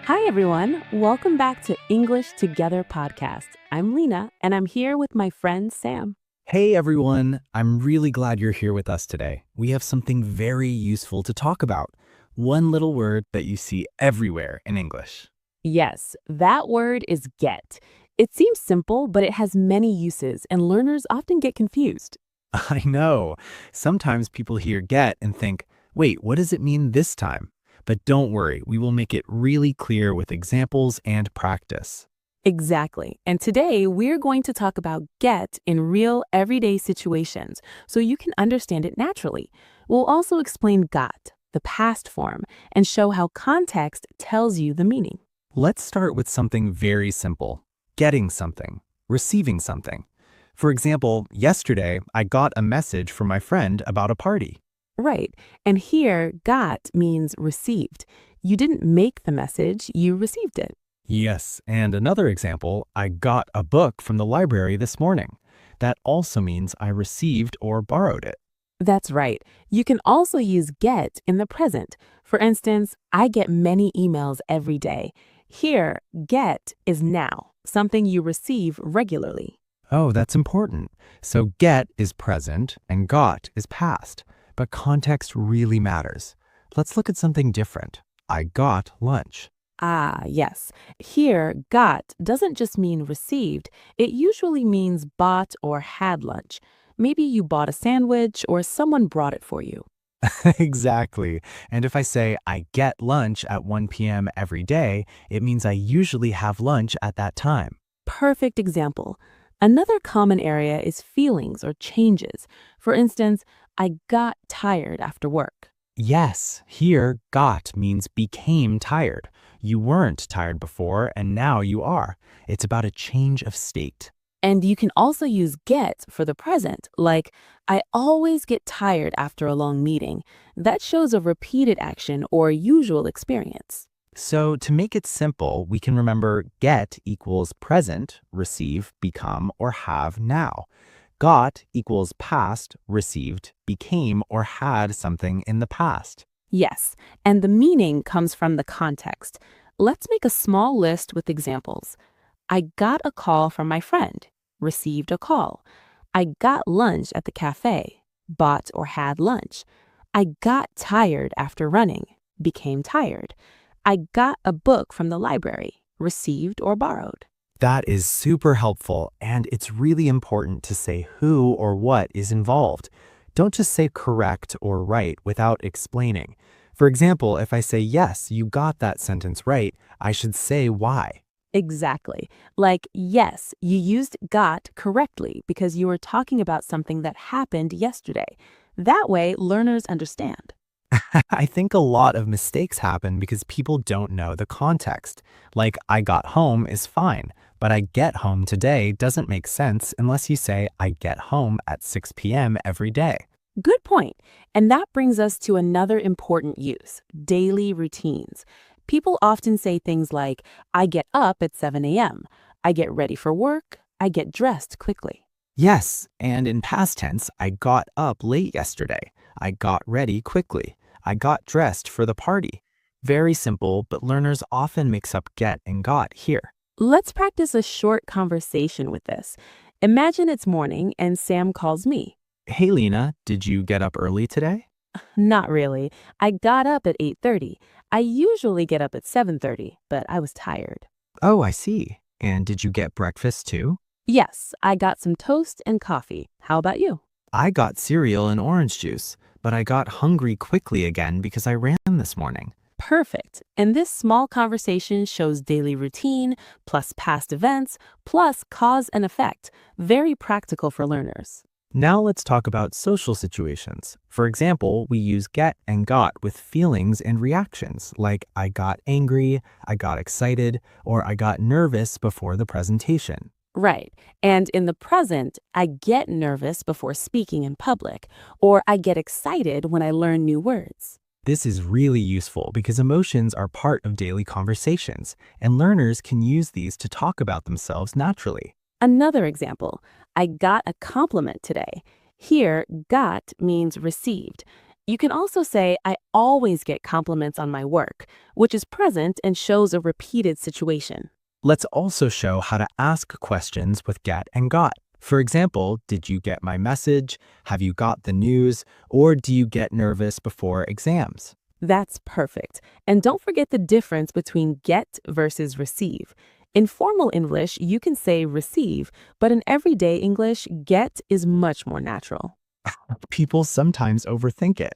Hi, everyone. Welcome back to English Together podcast. I'm Lina, and I'm here with my friend Sam. Hey everyone, I'm really glad you're here with us today. We have something very useful to talk about. One little word that you see everywhere in English. Yes, that word is get. It seems simple, but it has many uses, and learners often get confused. I know. Sometimes people hear get and think, wait, what does it mean this time? But don't worry, we will make it really clear with examples and practice. Exactly. And today we're going to talk about get in real everyday situations so you can understand it naturally. We'll also explain got, the past form, and show how context tells you the meaning. Let's start with something very simple, getting something, receiving something. For example, yesterday I got a message from my friend about a party. Right. And here, got means received. You didn't make the message, you received it. Yes, and another example, I got a book from the library this morning. That also means I received or borrowed it. That's right. You can also use get in the present. For instance, I get many emails every day. Here, get is now, something you receive regularly. Oh, that's important. So get is present and got is past. But context really matters. Let's look at something different. I got lunch. Ah, yes. Here, got doesn't just mean received, it usually means bought or had lunch. Maybe you bought a sandwich or someone brought it for you. Exactly. And if I say I get lunch at 1 p.m. every day, it means I usually have lunch at that time. Perfect example. Another common area is feelings or changes. For instance, I got tired after work. Yes, here got means became tired. You weren't tired before and now you are. It's about a change of state. And you can also use get for the present, like, I always get tired after a long meeting. That shows a repeated action or usual experience. So to make it simple, we can remember get equals present, receive, become, or have now. Got equals past, received, became, or had something in the past. Yes, and the meaning comes from the context. Let's make a small list with examples. I got a call from my friend, received a call. I got lunch at the cafe, bought or had lunch. I got tired after running, became tired. I got a book from the library, received or borrowed. That is super helpful, and it's really important to say who or what is involved. Don't just say correct or right without explaining. For example, if I say, yes, you got that sentence right, I should say why. Exactly. Like, yes, you used got correctly because you were talking about something that happened yesterday. That way, learners understand. I think a lot of mistakes happen because people don't know the context. Like, I got home is fine, but I get home today doesn't make sense unless you say I get home at 6 p.m. every day. Good point. And that brings us to another important use, daily routines. People often say things like, I get up at 7 a.m., I get ready for work, I get dressed quickly. Yes, and in past tense, I got up late yesterday. I got ready quickly. I got dressed for the party. Very simple, but learners often mix up get and got here. Let's practice a short conversation with this. Imagine it's morning and Sam calls me. Hey Lena, did you get up early today? Not really. I got up at 8:30. I usually get up at 7:30, but I was tired. Oh, I see. And did you get breakfast too? Yes, I got some toast and coffee. How about you? I got cereal and orange juice, but I got hungry quickly again because I ran this morning. Perfect. And this small conversation shows daily routine, plus past events, plus cause and effect. Very practical for learners. Now let's talk about social situations. For example, we use get and got with feelings and reactions, like I got angry, I got excited, or I got nervous before the presentation. Right. And in the present, I get nervous before speaking in public, or I get excited when I learn new words. This is really useful because emotions are part of daily conversations, and learners can use these to talk about themselves naturally. Another example, I got a compliment today. Here, got means received. You can also say, I always get compliments on my work, which is present and shows a repeated situation. Let's also show how to ask questions with get and got. For example, did you get my message? Have you got the news? Or do you get nervous before exams? That's perfect. And don't forget the difference between get versus receive. In formal English, you can say receive, but in everyday English, get is much more natural. People sometimes overthink it.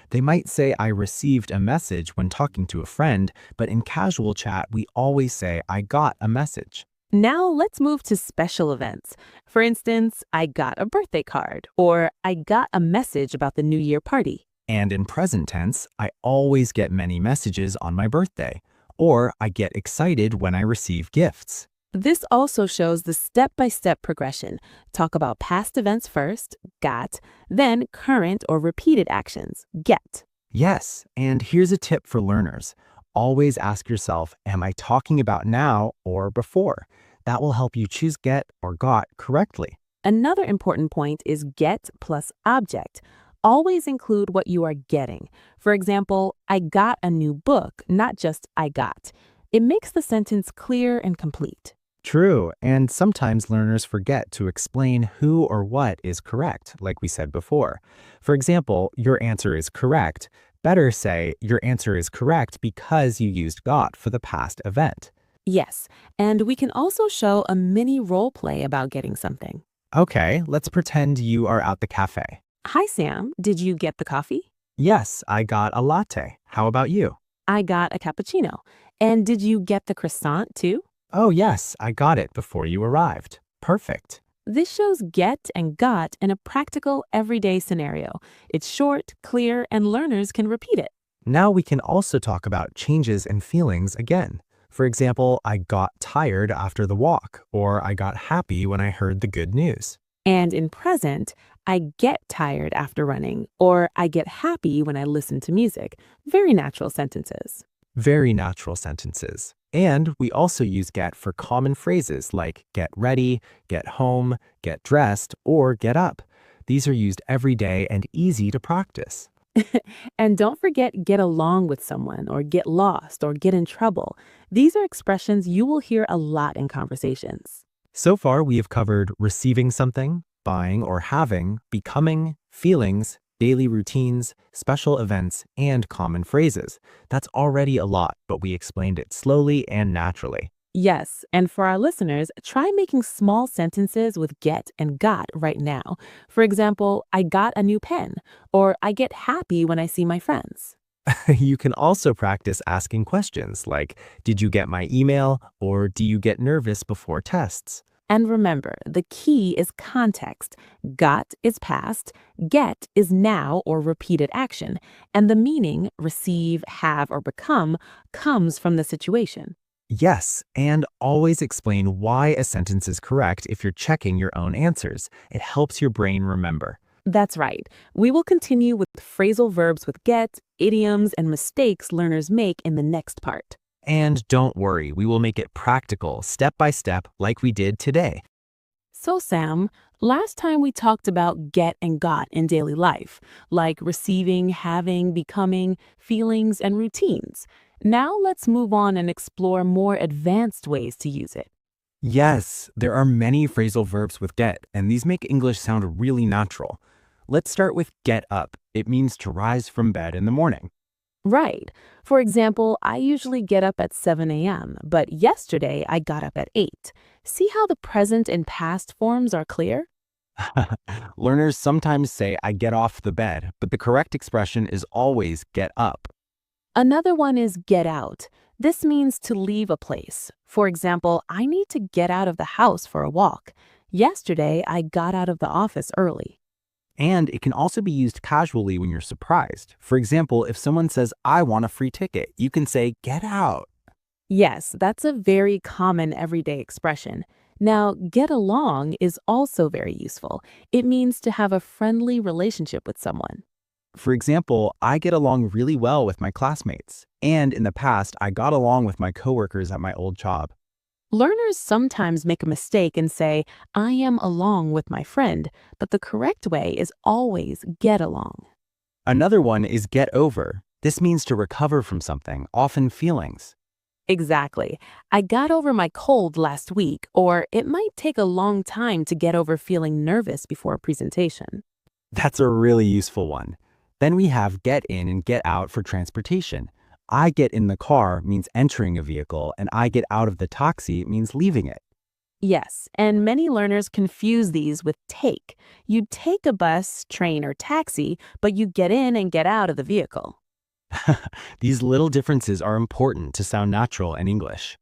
They might say, I received a message when talking to a friend, but in casual chat, we always say, I got a message. Now let's move to special events. For instance, I got a birthday card, or I got a message about the New Year party. And in present tense, I always get many messages on my birthday, or I get excited when I receive gifts. This also shows the step-by-step progression. Talk about past events first, got, then current or repeated actions, get. Yes, and here's a tip for learners. Always ask yourself, am I talking about now or before? That will help you choose get or got correctly. Another important point is get plus object. Always include what you are getting. For example, I got a new book, not just I got. It makes the sentence clear and complete. True, and sometimes learners forget to explain who or what is correct, like we said before. For example, your answer is correct. Better say, your answer is correct because you used got for the past event. Yes, and we can also show a mini role play about getting something. Okay, let's pretend you are at the cafe. Hi, Sam. Did you get the coffee? Yes, I got a latte. How about you? I got a cappuccino. And did you get the croissant too? Oh, yes, I got it before you arrived. Perfect. This shows get and got in a practical, everyday scenario. It's short, clear, and learners can repeat it. Now we can also talk about changes in feelings again. For example, I got tired after the walk, or I got happy when I heard the good news. And in present, I get tired after running, or I get happy when I listen to music. Very natural sentences. Very natural sentences. And we also use get for common phrases like get ready, get home, get dressed, or get up. These are used every day and easy to practice. And don't forget get along with someone, or get lost, or get in trouble. These are expressions you will hear a lot in conversations. So far, we have covered receiving something, buying or having, becoming, feelings, daily routines, special events, and common phrases. That's already a lot, but we explained it slowly and naturally. Yes, and for our listeners, try making small sentences with get and got right now. For example, I got a new pen, or I get happy when I see my friends. You can also practice asking questions like, did you get my email? Or do you get nervous before tests? And remember, the key is context. Got is past, get is now or repeated action, and the meaning, receive, have, or become, comes from the situation. Yes, and always explain why a sentence is correct if you're checking your own answers. It helps your brain remember. That's right. We will continue with phrasal verbs with get, idioms, and mistakes learners make in the next part. And don't worry, we will make it practical, step by step, like we did today. So, Sam, last time we talked about get and got in daily life, like receiving, having, becoming, feelings, and routines. Now let's move on and explore more advanced ways to use it. Yes, there are many phrasal verbs with get, and these make English sound really natural. Let's start with get up. It means to rise from bed in the morning. Right. For example, I usually get up at 7 a.m., but yesterday I got up at 8. See how the present and past forms are clear? Learners sometimes say, I get off the bed, but the correct expression is always get up. Another one is get out. This means to leave a place. For example, I need to get out of the house for a walk. Yesterday, I got out of the office early. And it can also be used casually when you're surprised. For example, if someone says, I want a free ticket, you can say, get out. Yes, that's a very common everyday expression. Now, get along is also very useful. It means to have a friendly relationship with someone. For example, I get along really well with my classmates. And in the past, I got along with my coworkers at my old job. Learners sometimes make a mistake and say, I am along with my friend, but the correct way is always get along. Another one is get over. This means to recover from something, often feelings. Exactly. I got over my cold last week, or it might take a long time to get over feeling nervous before a presentation. That's a really useful one. Then we have get in and get out for transportation. I get in the car means entering a vehicle, and I get out of the taxi means leaving it. Yes, and many learners confuse these with take. You take a bus, train, or taxi, but you get in and get out of the vehicle. These little differences are important to sound natural in English.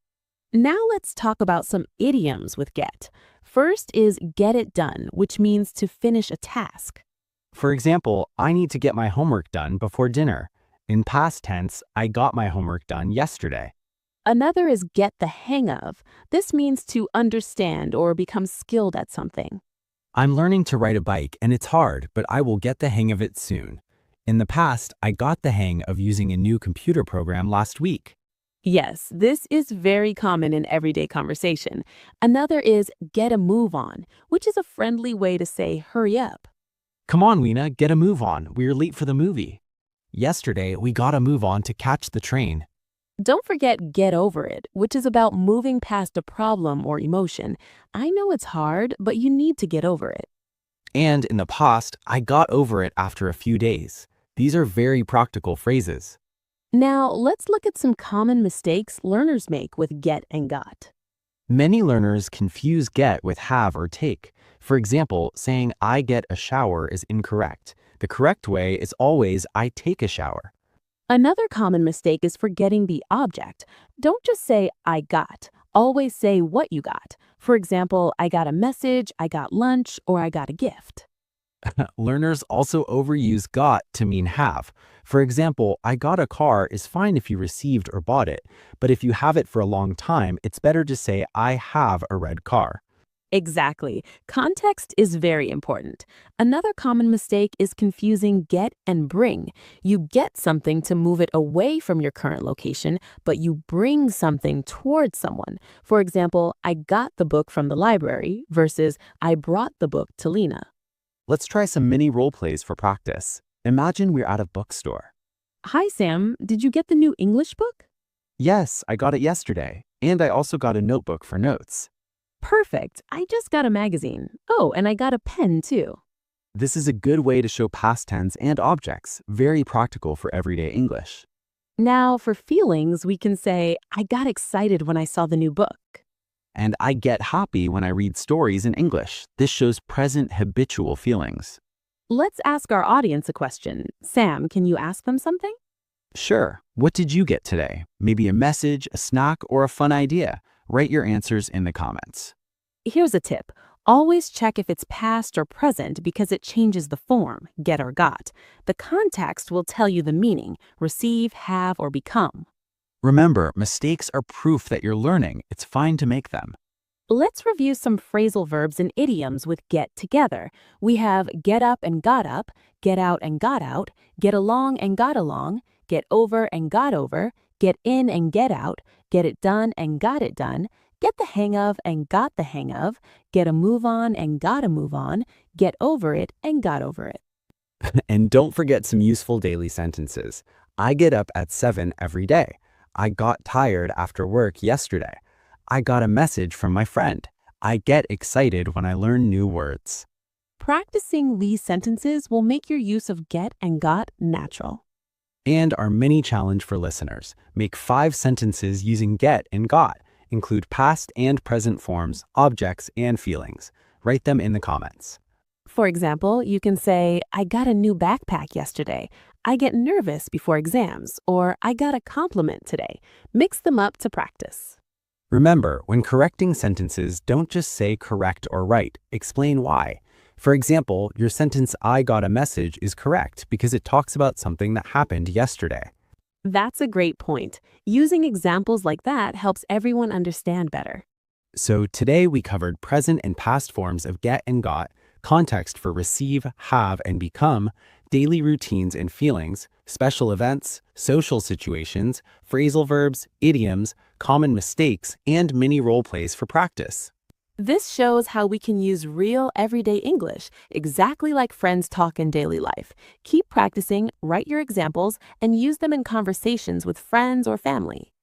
Now let's talk about some idioms with get. First is get it done, which means to finish a task. For example, I need to get my homework done before dinner. In past tense, I got my homework done yesterday. Another is get the hang of. This means to understand or become skilled at something. I'm learning to ride a bike and it's hard, but I will get the hang of it soon. In the past, I got the hang of using a new computer program last week. Yes, this is very common in everyday conversation. Another is get a move on, which is a friendly way to say hurry up. Come on, Lina, get a move on. We're late for the movie. Yesterday, we got a move on to catch the train. Don't forget get over it, which is about moving past a problem or emotion. I know it's hard, but you need to get over it. And in the past, I got over it after a few days. These are very practical phrases. Now, let's look at some common mistakes learners make with get and got. Many learners confuse get with have or take. For example, saying I get a shower is incorrect. The correct way is always I take a shower. Another common mistake is forgetting the object. Don't just say I got. Always say what you got. For example, I got a message, I got lunch, or I got a gift. Learners also overuse got to mean have. For example, I got a car is fine if you received or bought it, but if you have it for a long time, it's better to say I have a red car. Exactly. Context is very important. Another common mistake is confusing get and bring. You get something to move it away from your current location, but you bring something towards someone. For example, I got the book from the library versus I brought the book to Lina. Let's try some mini role plays for practice. Imagine we're at a bookstore. Hi, Sam. Did you get the new English book? Yes, I got it yesterday, and I also got a notebook for notes. Perfect. I just got a magazine. Oh, and I got a pen too. This is a good way to show past tense and objects, very practical for everyday English. Now, for feelings, we can say, I got excited when I saw the new book. And I get happy when I read stories in English. This shows present habitual feelings. Let's ask our audience a question. Sam, can you ask them something? Sure. What did you get today? Maybe a message, a snack, or a fun idea. Write your answers in the comments. Here's a tip. Always check if it's past or present because it changes the form, get or got. The context will tell you the meaning, receive, have, or become. Remember, mistakes are proof that you're learning. It's fine to make them. Let's review some phrasal verbs and idioms with get together. We have get up and got up, get out and got out, get along and got along, get over and got over, get in and get out, get it done and got it done, get the hang of and got the hang of, get a move on and got a move on, get over it and got over it. And don't forget some useful daily sentences. I get up at 7 every day. I got tired after work yesterday. I got a message from my friend. I get excited when I learn new words. Practicing these sentences will make your use of get and got natural. And our mini challenge for listeners. Make 5 sentences using get and got. Include past and present forms, objects, and feelings. Write them in the comments. For example, you can say, I got a new backpack yesterday. I get nervous before exams, or I got a compliment today. Mix them up to practice. Remember, when correcting sentences, don't just say correct or right. Explain why. For example, your sentence, I got a message, is correct because it talks about something that happened yesterday. That's a great point. Using examples like that helps everyone understand better. So today we covered present and past forms of get and got, context for receive, have, and become, daily routines and feelings, special events, social situations, phrasal verbs, idioms, common mistakes, and mini role plays for practice. This shows how we can use real everyday English, exactly like friends talk in daily life. Keep practicing, write your examples, and use them in conversations with friends or family.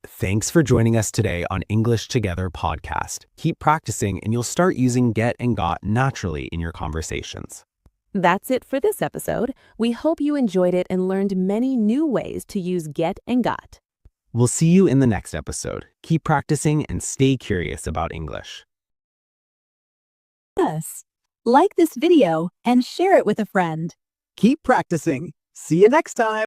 Thanks for joining us today on English Together podcast. Keep practicing and you'll start using get and got naturally in your conversations. That's it for this episode. We hope you enjoyed it and learned many new ways to use get and got. We'll see you in the next episode. Keep practicing and stay curious about English. Yes. Like this video and share it with a friend. Keep practicing. See you next time.